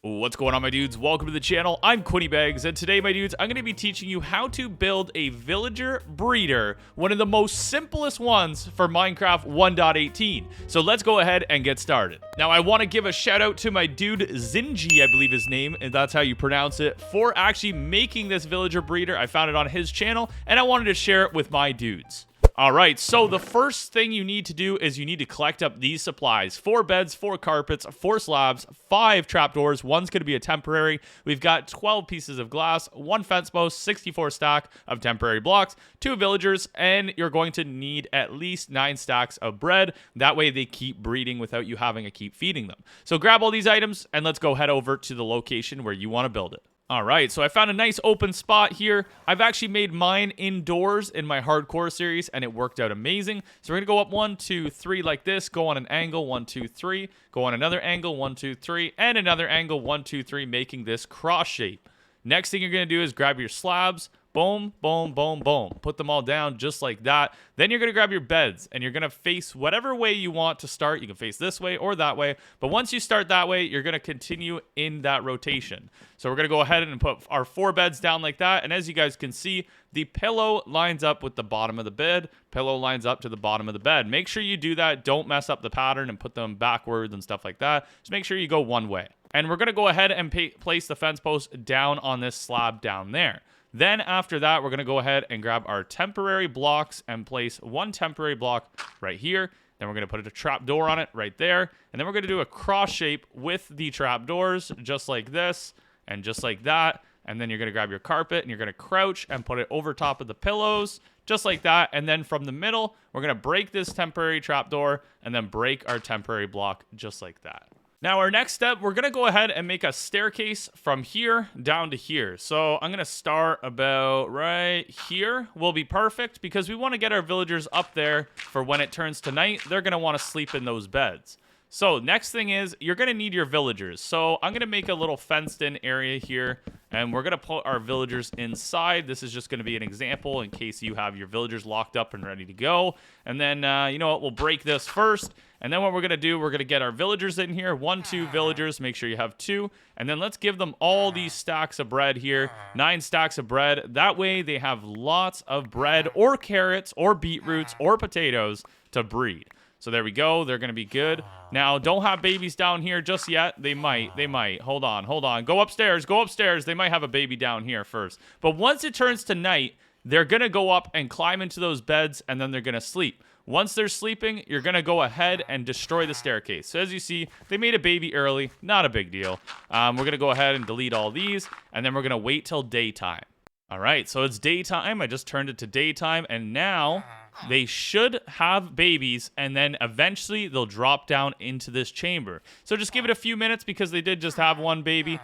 What's going on, my dudes? Welcome to the channel. I'm QuinnyBags, and today, my dudes, I'm going to be teaching you how to build a villager breeder, one of the most simplest ones for Minecraft 1.18. So let's go ahead and get started. Now, I want to give a shout out to my dude Zinji, I believe his name, and that's how you pronounce it, for actually making this villager breeder. I found it on his channel, and I wanted to share it with my dudes. Alright, so the first thing you need to do is you need to collect up these supplies. 4 beds, 4 carpets, 4 slabs, 5 trapdoors, one's going to be a temporary. We've got 12 pieces of glass, 1 fence post, 64 stack of temporary blocks, 2 villagers, and you're going to need at least 9 stacks of bread. That way they keep breeding without you having to keep feeding them. So grab all these items and let's go head over to the location where you want to build it. Alright, so I found a nice open spot here. I've actually made mine indoors in my hardcore series, and it worked out amazing. So we're going to go up 1, 2, 3 like this, go on an angle, 1, 2, 3, go on another angle, 1, 2, 3, and another angle, 1, 2, 3, making this cross shape. Next thing you're going to do is grab your slabs. Boom, boom, boom, boom. Put them all down just like that. Then you're going to grab your beds, and you're going to face whatever way you want to start. You can face this way or that way. But once you start that way, you're going to continue in that rotation. So we're going to go ahead and put our 4 beds down like that. And as you guys can see, the pillow lines up with the bottom of the bed. Pillow lines up to the bottom of the bed. Make sure you do that. Don't mess up the pattern and put them backwards and stuff like that. Just make sure you go one way. And we're going to go ahead and place the fence post down on this slab down there. Then after that, we're going to go ahead and grab our temporary blocks and place 1 temporary block right here. Then we're going to put a trap door on it right there. And then we're going to do a cross shape with the trap doors just like this and just like that. And then you're going to grab your carpet and you're going to crouch and put it over top of the pillows just like that. And then from the middle, we're going to break this temporary trap door and then break our temporary block just like that. Now, our next step, we're going to go ahead and make a staircase from here down to here. So I'm going to start about right here. Will be perfect because we want to get our villagers up there for when it turns to night. They're going to want to sleep in those beds. So next thing is you're going to need your villagers. So I'm going to make a little fenced in area here, and we're going to put our villagers inside. This is just going to be an example in case you have your villagers locked up and ready to go. And then, you know what, we'll break this first. And then what we're going to do, we're going to get our villagers in here. 1, 2 villagers. Make sure you have 2. And then let's give them all these stacks of bread here. 9 stacks of bread. That way they have lots of bread or carrots or beetroots or potatoes to breed. So there we go. They're going to be good. Now, don't have babies down here just yet. They might. They might. Hold on. Hold on. Go upstairs. Go upstairs. They might have a baby down here first. But once it turns to night, they're going to go up and climb into those beds, and then they're going to sleep. Once they're sleeping, you're going to go ahead and destroy the staircase. So as you see, they made a baby early. Not a big deal. We're going to go ahead and delete all these, and then we're going to wait till daytime. All right, so it's daytime. I just turned it to daytime, and now they should have babies, and then eventually they'll drop down into this chamber. So just give it a few minutes because they did just have 1 baby.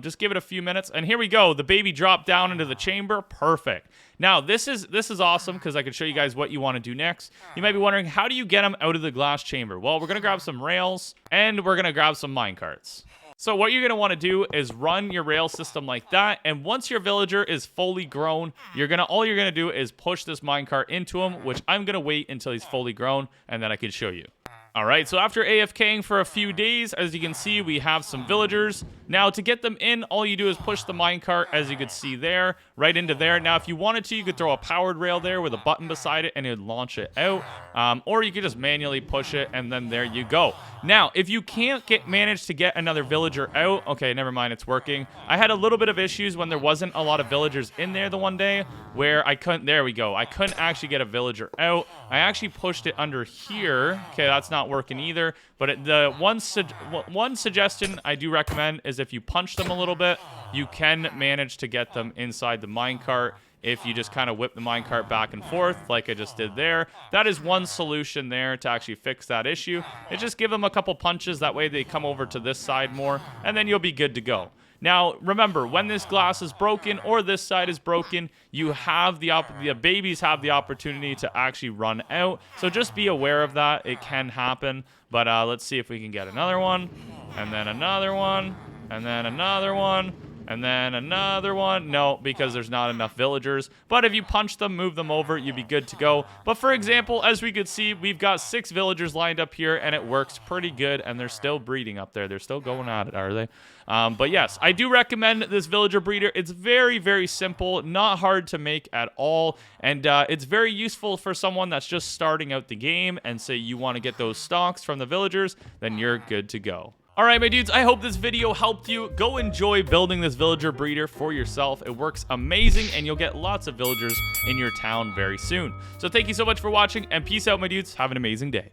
Just give it a few minutes, and here we go. The baby dropped down into the chamber. Perfect. Now, this is awesome because I can show you guys what you want to do next. You might be wondering, how do you get them out of the glass chamber? Well, we're going to grab some rails, and we're going to grab some minecarts. So what you're going to want to do is run your rail system like that, and once your villager is fully grown, all you're going to do is push this minecart into him, which I'm going to wait until he's fully grown, and then I can show you. Alright, so after AFKing for a few days, as you can see, we have some villagers. Now, to get them in, all you do is push the minecart, as you can see there, right into there. Now, if you wanted to, you could throw a powered rail there with a button beside it, and it would launch it out. Or you could just manually push it, and then there you go. Now, if you can't manage to get another villager out, okay, never mind, it's working. I had a little bit of issues when there wasn't a lot of villagers in there the one day, where I couldn't, there we go. I couldn't actually get a villager out. I actually pushed it under here. Okay, that's not working either. But the one suggestion I do recommend is if you punch them a little bit, you can manage to get them inside the minecart. If you just kind of whip the minecart back and forth like I just did there. That is one solution there to actually fix that issue. Is just give them a couple punches. That way they come over to this side more, and then you'll be good to go. Now, remember, when this glass is broken or this side is broken, you have the babies have the opportunity to actually run out. So just be aware of that. It can happen. But let's see if we can get another one, and then another one, and then another one. And then another one. No, because there's not enough villagers. But if you punch them, move them over, you'd be good to go. But for example, as we could see, we've got 6 villagers lined up here, and it works pretty good. And they're still breeding up there. They're still going at it, are they? But yes, I do recommend this villager breeder. It's very, very simple, not hard to make at all. And it's very useful for someone that's just starting out the game and say you want to get those stocks from the villagers, then you're good to go. Alright, my dudes, I hope this video helped you. Go enjoy building this villager breeder for yourself. It works amazing, and you'll get lots of villagers in your town very soon. So thank you so much for watching, and peace out, my dudes. Have an amazing day.